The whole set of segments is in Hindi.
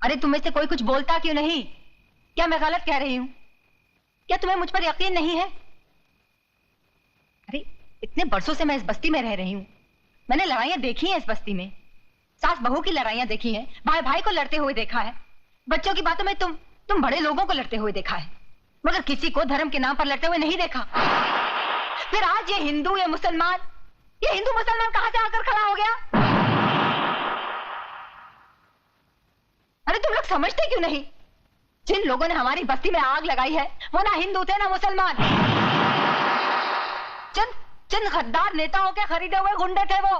अरे तुम्हें से कोई कुछ बोलता क्यों नहीं? क्या मैं गलत कह रही हूं? क्या तुम्हें मुझ पर यकीन नहीं है? अरे इतने बरसों से मैं इस बस्ती में रह रही हूं। मैंने लड़ाइयां देखी हैं इस बस्ती में, सास बहू की लड़ाइयां देखी हैं, भाई भाई को लड़ते हुए देखा है, बच्चों की बातों में तुम बड़े लोगों को लड़ते हुए देखा है, मगर किसी को धर्म के नाम पर लड़ते हुए नहीं देखा। फिर आज ये हिंदू या मुसलमान, ये हिंदू मुसलमान कहां से आकर खड़ा हो गया? अरे तुम लोग समझते क्यों नहीं? जिन लोगों ने हमारी बस्ती में आग लगाई है वो ना हिंदू थे ना मुसलमान, चंद गद्दार नेताओं के खरीदे हुए गुंडे थे वो।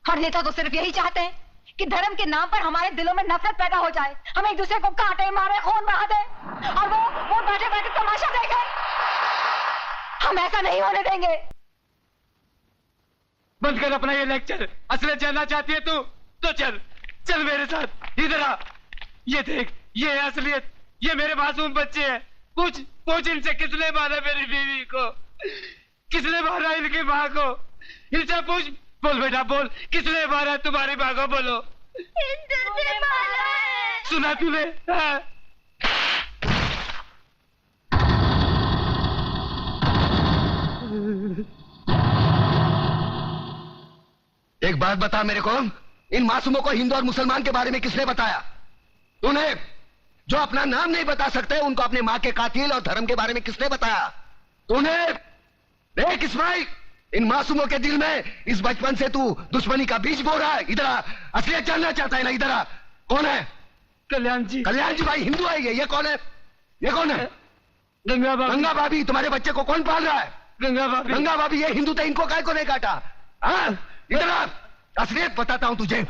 हर नेता तो सिर्फ यही चाहते हैं कि धर्म के नाम पर हमारे दिलों में नफरत पैदा हो जाए, हम एक दूसरे को काटे मारे खून बहा दे और वो बैठे बैठे तमाशा देखे। हम ऐसा नहीं होने देंगे। बंद कर अपना ये लेक्चर। असलियत जानना चाहती है तू तो चल मेरे साथ, इधर आ। ये देख, ये है असलियत, ये मेरे मासूम बच्चे हैं। पूछ इनसे किसने मारा मेरी बीवी को, किसने मारा इनकी माँ को, इनसे पूछ। बोल बेटा बोल, किसने मारा तुम्हारी माँ को? बोलो। हिंदू ने मारा है। सुना तूने? हाँ। एक बात बता मेरे को, इन मासूमों को हिंदू और मुसलमान के बारे में किसने बताया? तूने? जो अपना नाम नहीं बता सकते उनको अपने माँ के कातिल और धर्म के बारे में किसने बताया? तूने? देख इस्माइल, इन मासूमों के दिल में इस बचपन से तू दुश्मनी का बीज बो रहा है। इधर आ, असलियत जानना चाहता है ना? इधर आ। कौन है? कल्याण जी। कल्याण जी भाई हिंदू है ये कौन है? ये कौन है? गंगा भाभी। गंगा भाभी? तुम्हारे बच्चे को कौन पाल रहा है? गंगा भाभी। गंगा भाभी ये हिंदू थे, इनको काय को नहीं काटा? हाँ, इधर आ, असलियत बताता हूं तुझे।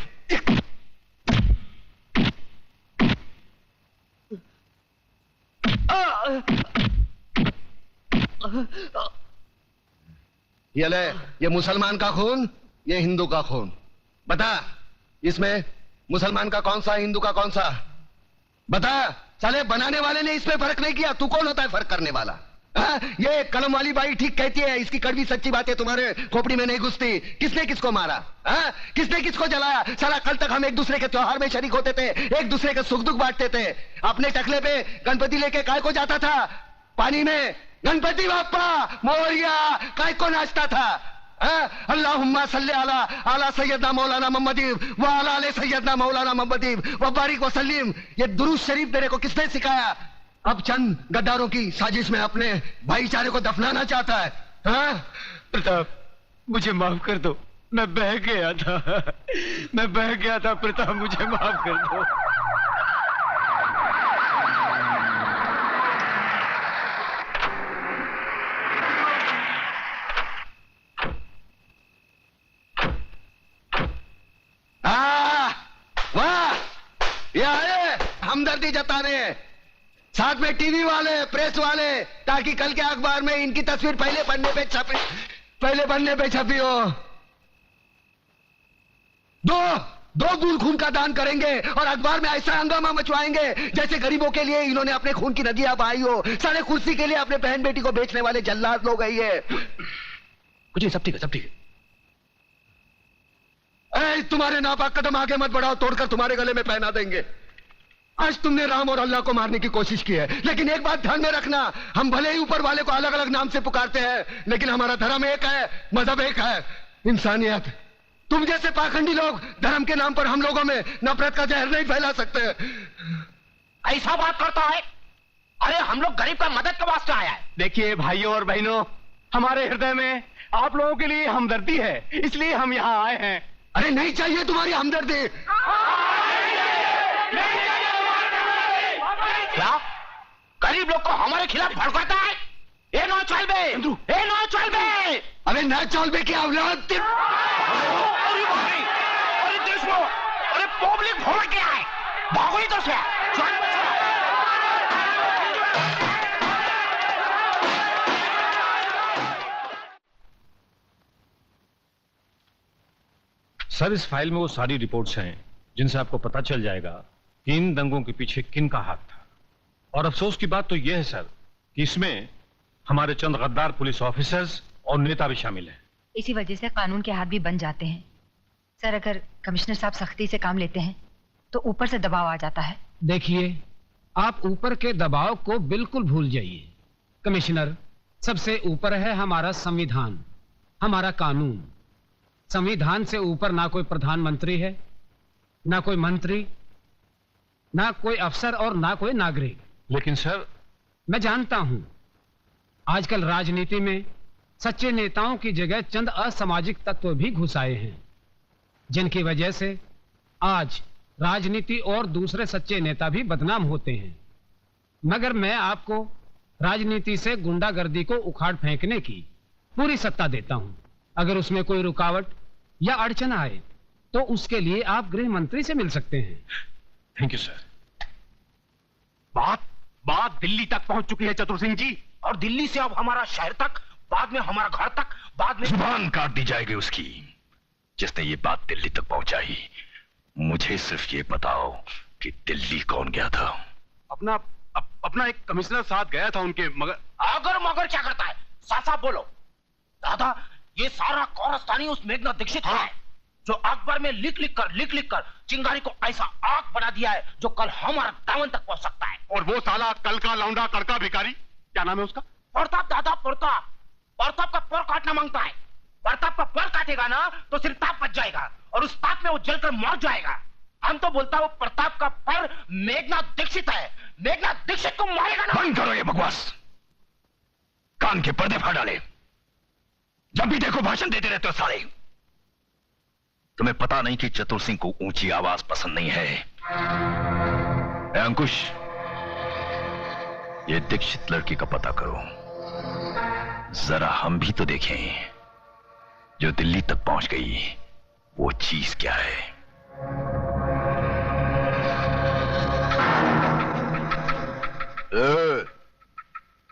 ये ले, ये मुसलमान का खून, ये हिंदू का खून। बता, इसमें मुसलमान का कौन सा, हिंदू का कौन सा? बता। साले बनाने वाले ने इसमें फर्क नहीं किया, तू कौन होता है फर्क करने वाला? ये कलम वाली बाई ठीक कहती है, इसकी कड़वी सच्ची बातें तुम्हारे खोपड़ी में नहीं घुसती। किसने किसको मारा? किसने किसको जलाया? साला कल तक हम एक दूसरे के त्योहार में शरीक होते थे, एक दूसरे के सुख दुख बांटते थे। अपने टकले पे गणपति लेके काय को जाता था? पानी में गणपति बाप्पा मोरिया काय को नाचता था? अल्लाहुम्मा सल्ली अला सैयदना मौलाना मोहम्मद व अला आले सैयदना मौलाना मोहम्मद व बारिक व सल्लिम। ये दुरूद शरीफ तेरे को किसने सिखाया? अब चंद गद्दारों की साजिश में अपने भाईचारे को दफनाना चाहता है। प्रताप, मुझे माफ कर दो, मैं बह गया था प्रताप, मुझे माफ कर दो। वाह, ये आए हमदर्दी जताने, साथ में टीवी वाले, प्रेस वाले, ताकि कल के अखबार में इनकी तस्वीर पहले पन्ने पे छपी हो। दो बूंद खून का दान करेंगे और अखबार में ऐसा हंगामा मचवाएंगे जैसे गरीबों के लिए इन्होंने अपने खून की नदियां बहाई हो। सारे कुर्सी के लिए अपने बहन बेटी को बेचने वाले जल्लाद लोग है ये। कुछ नहीं, सब ठीक है। तुम्हारे नापाक कदम आगे मत बढ़ाओ, तोड़कर तुम्हारे गले में पहना देंगे। आज तुमने राम और अल्लाह को मारने की कोशिश की है, लेकिन एक बात ध्यान में रखना, हम भले ही ऊपर वाले को अलग अलग नाम से पुकारते हैं, लेकिन हमारा धर्म एक है, मजहब एक है, इंसानियत। तुम जैसे पाखंडी लोग धर्म के नाम पर हम लोगों में नफरत का जहर नहीं फैला सकते। ऐसा बात करता है? अरे हम लोग गरीब का मदद के वास्ते आया है। देखिए भाइयों और बहनों, हमारे हृदय में आप लोगों के लिए हमदर्दी है, इसलिए हम यहाँ आए हैं। अरे नहीं चाहिए तुम्हारी हमदर्दी। क्या गरीब लोग को हमारे खिलाफ भड़काता है? ये नो चलबे, ये नो चलबे। अरे न चलबे की औलाद। अरे देश में, अरे पब्लिक भड़क गया है, भागो इधर से। सर, इस फाइल में वो सारी रिपोर्ट्स हैं जिनसे आपको पता चल जाएगा कि इन दंगों के पीछे किन का हाथ था। और अफसोस की बात तो यह है सर कि इसमें हमारे चंद गद्दार पुलिस ऑफिसर्स और नेता भी शामिल हैं। इसी वजह से कानून के हाथ भी बन जाते हैं। सर, अगर कमिश्नर साहब सख्ती से काम लेते हैं तो ऊपर से दबाव आ जाता है। देखिए, आप ऊपर के दबाव को बिल्कुल भूल जाइए। कमिश्नर, सबसे ऊपर है हमारा संविधान, हमारा कानून। संविधान से ऊपर ना कोई प्रधानमंत्री है, ना कोई मंत्री, ना कोई अफसर और ना कोई नागरिक। लेकिन सर, मैं जानता हूं आजकल राजनीति में सच्चे नेताओं की जगह चंद असामाजिक तत्व भी घुस आए हैं, जिनकी वजह से आज राजनीति और दूसरे सच्चे नेता भी बदनाम होते हैं। मगर मैं आपको राजनीति से गुंडागर्दी को उखाड़ फेंकने की पूरी सत्ता देता हूं। अगर उसमें कोई रुकावट या अड़चन आए तो उसके लिए आप गृह मंत्री से मिल सकते हैं। Thank you sir. बात दिल्ली तक पहुंच चुकी है चतुर सिंह जी, और दिल्ली से अब हमारा शहर तक, बाद में हमारा घर तक, बाद में जुबान काट दी जाएगी उसकी जिसने ये बात दिल्ली तक पहुंचाई। मुझे सिर्फ ये बताओ कि दिल्ली कौन गया था? अपना एक कमिश्नर साथ गया था उनके, मगर अगर मगर क्या करता है? साफ साफ बोलो। दादा, ये सारा कौरस्तानी उस मेघना दीक्षित का है, जो अखबार में लिख लिख कर चिंगारी को ऐसा आग बना दिया है जो कल हमारा दामन तक पहुंच सकता है। और वो साला कल का लौंडा कड़का भिखारी, क्या नाम है उसका? प्रताप। दादा, प्रताप का पर काटना मांगता है। प्रताप का पर काटेगा ना तो सिर्फ ताप बच जाएगा, और उस ताप में वो जलकर मर जाएगा। हम तो बोलता वो प्रताप का पर मेघना दीक्षित है, मेघना दीक्षित को मारेगा ना। बंद करो ये बकवास, कान के पर्दे फाड़ डाले। जब भी देखो भाषण देते रहते हो साले। तुम्हें पता नहीं कि चतुर सिंह को ऊंची आवाज पसंद नहीं है? अंकुश, ये दीक्षित लड़की का पता करो, जरा हम भी तो देखें जो दिल्ली तक पहुंच गई वो चीज क्या है।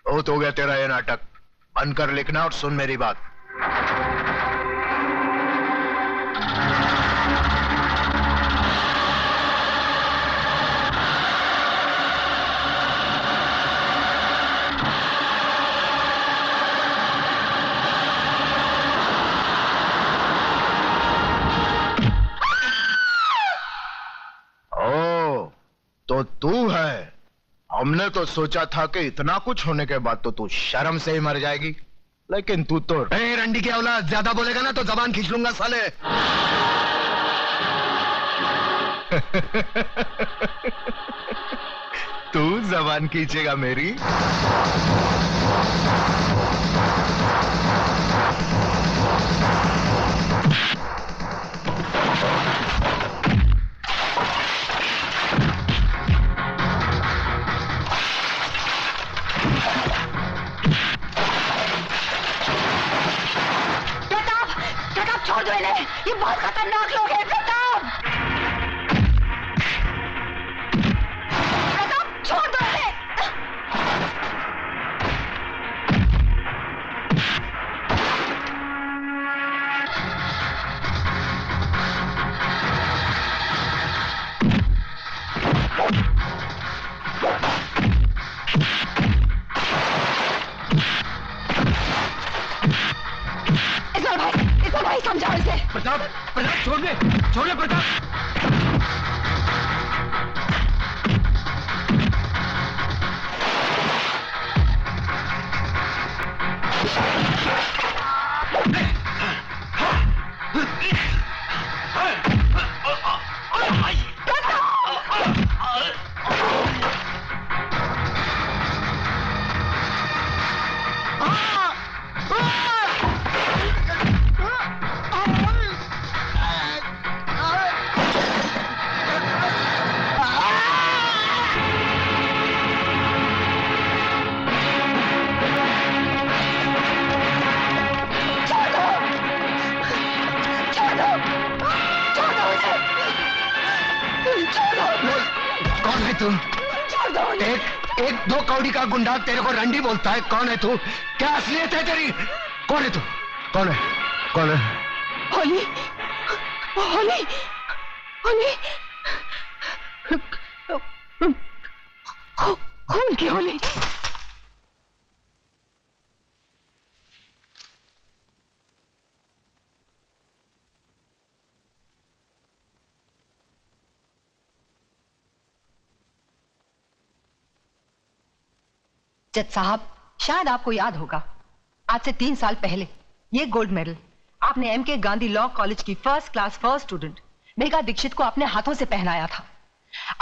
बहुत हो गया तेरा ये नाटक, बंद कर लिखना और सुन मेरी बात। तो तू है? हमने तो सोचा था कि इतना कुछ होने के बाद तो तू शर्म से ही मर जाएगी, लेकिन तू तो रंडी की औलाद, ज्यादा बोलेगा ना तो जबान खींच लूंगा साले। तू जबान खींचेगा मेरी? छोड़ दो इन्हें, ये बहुत खतरनाक लोग हैं। प्रताप, छोड़ दो इन्हें। इस भाई समझाओ इसे। प्रताप, छोड़ दे प्रताप। कौन है तू? एक दो कौड़ी का गुंडा तेरे को रंडी बोलता है। कौन है तू? क्या असलियत है तेरी? कौन है तू? कौन है? होली, होली, होली, खून की होली। जज साहब, शायद आपको याद होगा, आज से 3 साल पहले ये गोल्ड मेडल आपने एमके गांधी लॉ कॉलेज की first class first student Megha Dikshit को अपने हाथों से पहनाया था।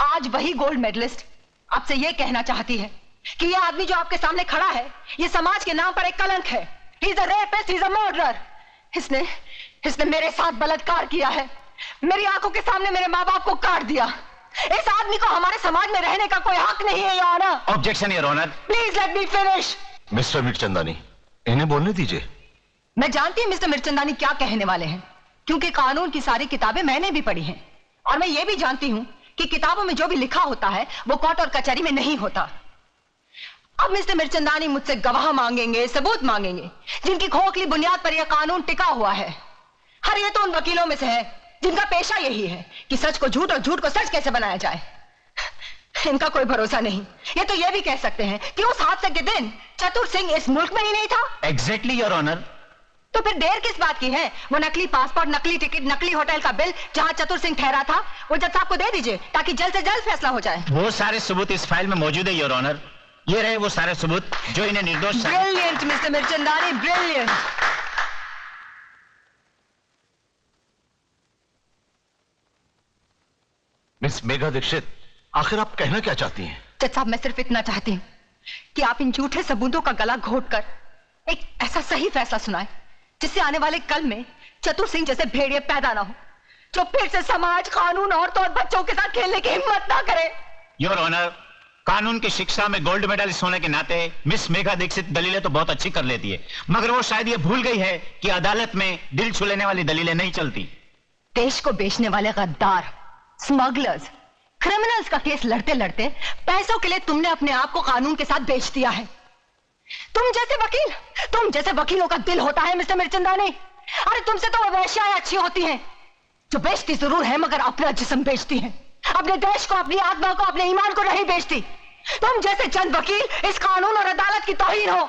आज वही गोल्ड मेडलिस्ट आपसे ये कहना चाहती है कि ये आदमी जो आपके सामने खड़ा है, ये समाज के नाम पर एक कलंक है। He is a rapist, he is a murderer. इसने मेरे साथ बलात्कार किया है, मेरी आंखों के सामने मेरे माँ बाप को काट दिया। इस आदमी को हमारे समाज में रहने का कोई हक नहीं है, your honour. Objection, your honour. Please let me finish. Mister Mirchandani, इन्हें बोलने दीजिए। मैं जानती हूं मिस्टर मिर्चंदानी क्या कहने वाले हैं, क्योंकि कानून की सारी किताबें मैंने भी पढ़ी हैं, और मैं ये भी जानती हूं कि किताबों में जो भी लिखा होता है वो कोर्ट और कचहरी में नहीं होता। अब मिस्टर मिर्चंदानी मुझसे गवाह मांगेंगे, सबूत मांगेंगे, जिनकी खोखली बुनियाद पर यह कानून टिका हुआ है। हर ये तो उन वकीलों में से है जिनका पेशा यही है कि सच को झूठ और झूठ को सच कैसे बनाया जाए। इनका कोई भरोसा नहीं। ये तो ये भी कह सकते हैं कि उस हादसे के दिन चतुर सिंह इस मुल्क में ही नहीं था। Exactly your honour. तो फिर देर किस बात की है? वो नकली पासपोर्ट, नकली टिकट, नकली होटल का बिल जहां चतुर सिंह ठहरा था, वो जज साहब को दे दीजिए ताकि जल्द से जल्द फैसला हो जाए। वो सारे सबूत इस फाइल में मौजूद है योर ऑनर। ये रहे वो सारे सबूत जो इन्हें निर्दोष। Brilliant mister Mirchandani, brilliant. Miss Megha Dikshit, आखिर आप कहना क्या चाहती हैं? जज साहब, मैं सिर्फ इतना चाहती हूँ कि आप इन झूठे सबूतों का गला घोटकर एक ऐसा सही फैसला सुनाए जिससे आने वाले कल में चतुर सिंह जैसे भेड़िए पैदा ना हो, जो फिर से समाज, कानून, औरतों और बच्चों के साथ खेलने की हिम्मत ना करे। योर ऑनर, कानून की शिक्षा में गोल्ड मेडलिस्ट होने के नाते मिस मेघा दीक्षित दलीलें तो बहुत अच्छी कर लेती है, मगर वो शायद ये भूल गई है कि अदालत में दिल छू लेने वाली दलीलें नहीं चलती। देश को बेचने वाले गद्दार, स्मगलर्स, क्रिमिनल्स का केस लड़ते लड़ते पैसों के लिए तुमने अपने आप को कानून के साथ बेच दिया है। तुम जैसे वकीलों का दिल होता है मिस्टर मिर्चंदानी। अरे तुमसे तो वो वेश्याएं अच्छी होती हैं जो बेचती जरूर है मगर अपना जिस्म बेचती हैं, अपने देश को, अपनी आत्मा को, अपने ईमान को नहीं बेचती। तुम जैसे चंद वकील इस कानून और अदालत की तौहीन हो।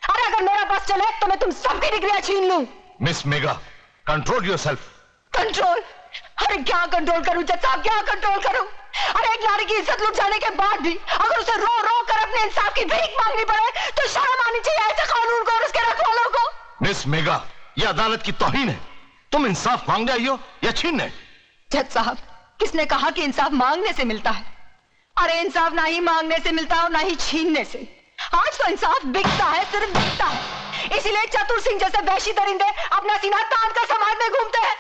अरे अगर मेरा बस चले तो मैं तुम सबकी डिग्रियां छीन लूं। Miss Megha, control yourself. Control? अरे क्या कंट्रोल करूं जज साहब, क्या कंट्रोल करूं? अरे एक नारी की इज्जत लुट जाने के बाद भी अगर उसे रो रो कर अपने इंसाफ की भीख मांगनी पड़े तो शर्म आनी चाहिए ऐसे कानून को और उसके रखवालों को। मिस मेघा, यह अदालत की तौहीन है। तुम इंसाफ मांगने आई हो या छीनने? जज साहब, किसने कहा कि इंसाफ मांगने से मिलता है? अरे इंसाफ ना ही मांगने से मिलता है और ना ही छीनने से। आज तो इंसाफ बिकता है, सिर्फ बिकता है। इसीलिए चतुर सिंह जैसे वैशी दरिंदे अपना सीना तान कर समाज में घूमते हैं,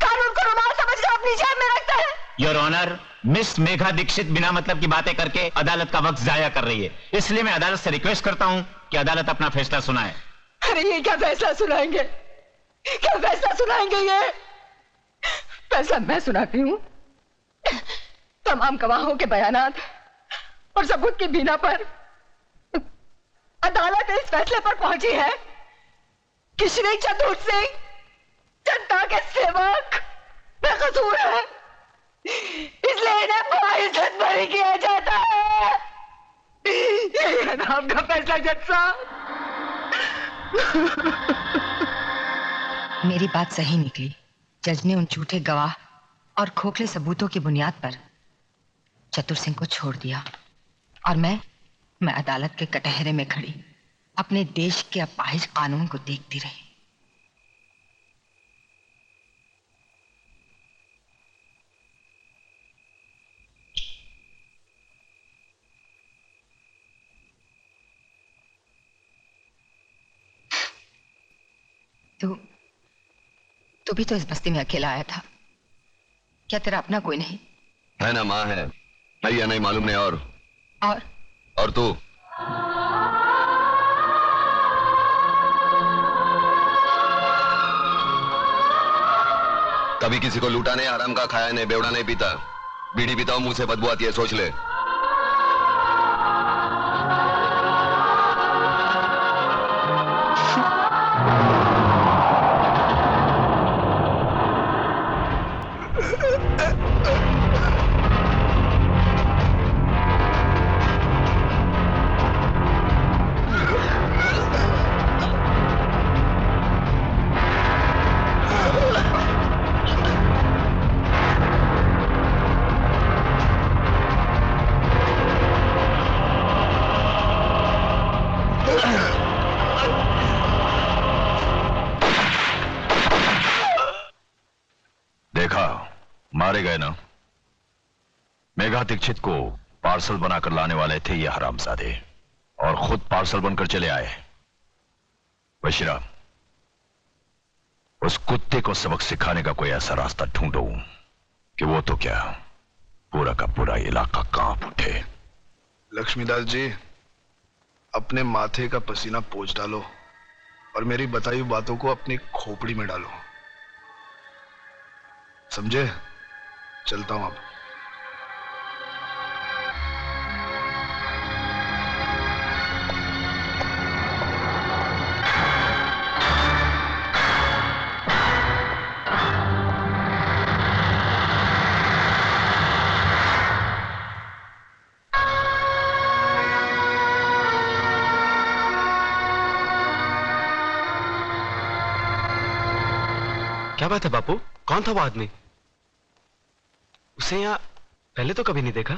कानून को रुमाल समझकर अपनी जेब में रखते हैं। Your honour, miss Megha Dikshit बिना मतलब की बातें करके अदालत का वक्त जाया कर रही है, इसलिए मैं अदालत से रिक्वेस्ट करता हूं कि अदालत अपना फैसला सुनाए। अरे ये क्या फैसला सुनाएंगे? क्या फैसला सुनाएंगे? ये फैसला मैं सुनाती हूँ। तमाम गवाहों के बयानात और सबूत की बिना पर अदालत इस फैसले पर पहुंची है कि श्री चतुर सिंह जनता के सेवक बेकसूर है, इसलिए इन्हें बड़ा इज्जत बरी किया जाता है। ये है ना आपका फैसला जज साहब? मेरी बात सही निकली। जज ने उन झूठे गवाह और खोखले सबूतों की बुनियाद पर चतुर सिंह को छोड़ दिया और मैं अदालत के कटहरे में खड़ी अपने देश के अपाहिज कानून को देखती रही। तू भी तो इस बस्ती में अकेला आया था, क्या तेरा अपना कोई नहीं? है ना, माँ है या नहीं मालूम नहीं। और तू? कभी किसी को लूटा नहीं, हराम का खाया नहीं, बेवड़ा नहीं पीता, बीड़ी पीता हूं, मुंह से बदबू आती है, सोच ले। मेघा दीक्षित को पार्सल बनाकर लाने वाले थे ये हरामजादे, और खुद पार्सल बनकर चले आए। बशीरा, उस कुत्ते को सबक सिखाने का कोई ऐसा रास्ता ढूंढो कि वो तो क्या, पूरा का पूरा इलाका कांप उठे। लक्ष्मीदास जी, अपने माथे का पसीना पोंछ डालो और मेरी बताई हुई बातों को अपनी खोपड़ी में डालो, समझे? चलता हूं अब। क्या बात है बापू, कौन था वो आदमी? उसे यहाँ पहले तो कभी नहीं देखा।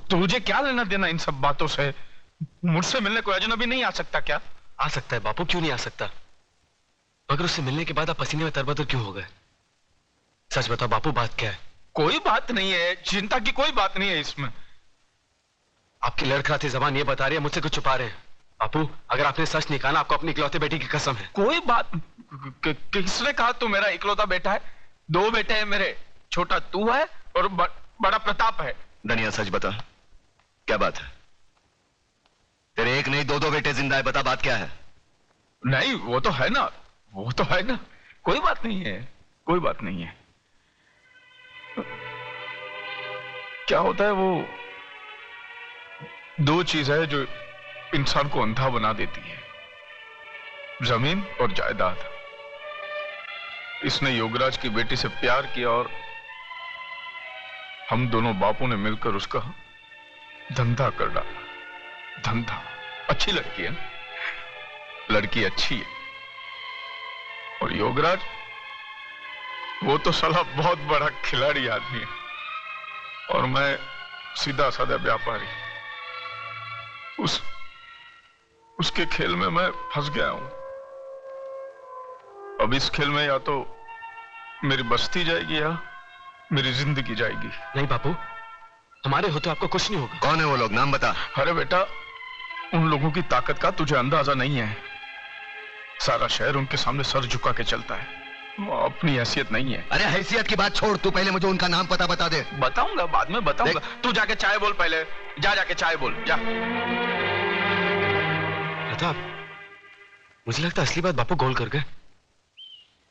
तुझे क्या लेना देना इन सब बातों से? मुझसे मिलने कोई अजनबी नहीं आ सकता क्या? आ सकता है बापू, क्यों नहीं आ सकता? मगर उससे मिलने के बाद आप पसीने में तरबतर क्यों हो गए? सच बताओ बापू, बात क्या है? कोई बात नहीं है, चिंता की कोई बात नहीं है इसमें। आपकी लड़खड़ाती जबान ये बता रही है मुझसे कुछ छुपा रहे हैं। बापू, अगर आपने सच नहीं कहा ना, आपको अपनी इकलौते बेटी की कसम है। कोई बात किसने कहा तू मेरा इकलौता बेटा है? 2 बेटे हैं मेरे, छोटा तू है और बड़ा प्रताप है। धनिया, सच बता, क्या बात है? तेरे एक नहीं 2 बेटे जिंदा है, बता बात क्या है? नहीं, वो तो है ना, वो तो है ना, कोई बात नहीं है, कोई बात नहीं है। क्या होता है, वो 2 चीज है जो इंसान को अंधा बना देती है, जमीन और जायदाद। इसने योगराज की बेटी से प्यार किया और हम दोनों बापों ने मिलकर उसका धंधा कर डाला। धंधा, अच्छी लड़की है ना, लड़की अच्छी है। और योगराज, वो तो साला बहुत बड़ा खिलाड़ी आदमी है और मैं सीधा साधा व्यापारी। उसके खेल में मैं फंस गया हूं। अब इस खेल में या तो मेरी बस्ती जाएगी या मेरी जिंदगी जाएगी। नहीं बापू, हमारे हो तो आपको कुछ नहीं होगा। कौन है वो लोग, नाम बता। अरे बेटा, उन लोगों की ताकत का तुझे अंदाजा नहीं है। सारा शहर उनके सामने सर झुका के चलता है, अपनी हैसियत नहीं है। अरे हैसियत की बात छोड़, तू पहले मुझे उनका नाम पता बता दे। बताऊंगा, बाद में बताऊंगा। तू जाके चाय बोल, पहले जाके चाय बोल, जा। प्रताप, मुझे लगता है असली बात बापू गोल कर गए।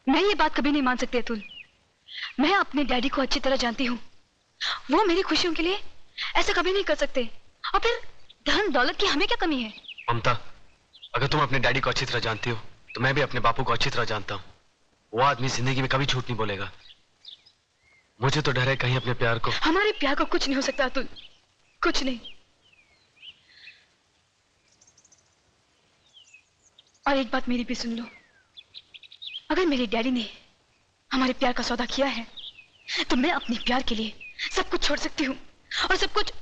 मैं ये बात कभी नहीं मान सकती अतुल। मैं अपने डैडी को अच्छी तरह जानती हूँ। वो मेरी खुशियों के लिए ऐसा कभी नहीं कर सकते। और फिर धन दौलत की हमें क्या कमी है? ममता, अगर तुम अपने डैडी को अच्छी तरह जानती हो तो मैं भी अपने बापू को अच्छी तरह जानता हूँ। वो आदमी जिंदगी में कभी झूठ नहीं बोलेगा। मुझे तो डर है कहीं अपने प्यार को। हमारे प्यार को कुछ नहीं हो सकता अतुल, कुछ नहीं। और एक बात मेरी भी सुन लो, अगर मेरे डैडी ने हमारे प्यार का सौदा किया है तो मैं अपने प्यार के लिए सब कुछ छोड़ सकती हूँ और सब कुछ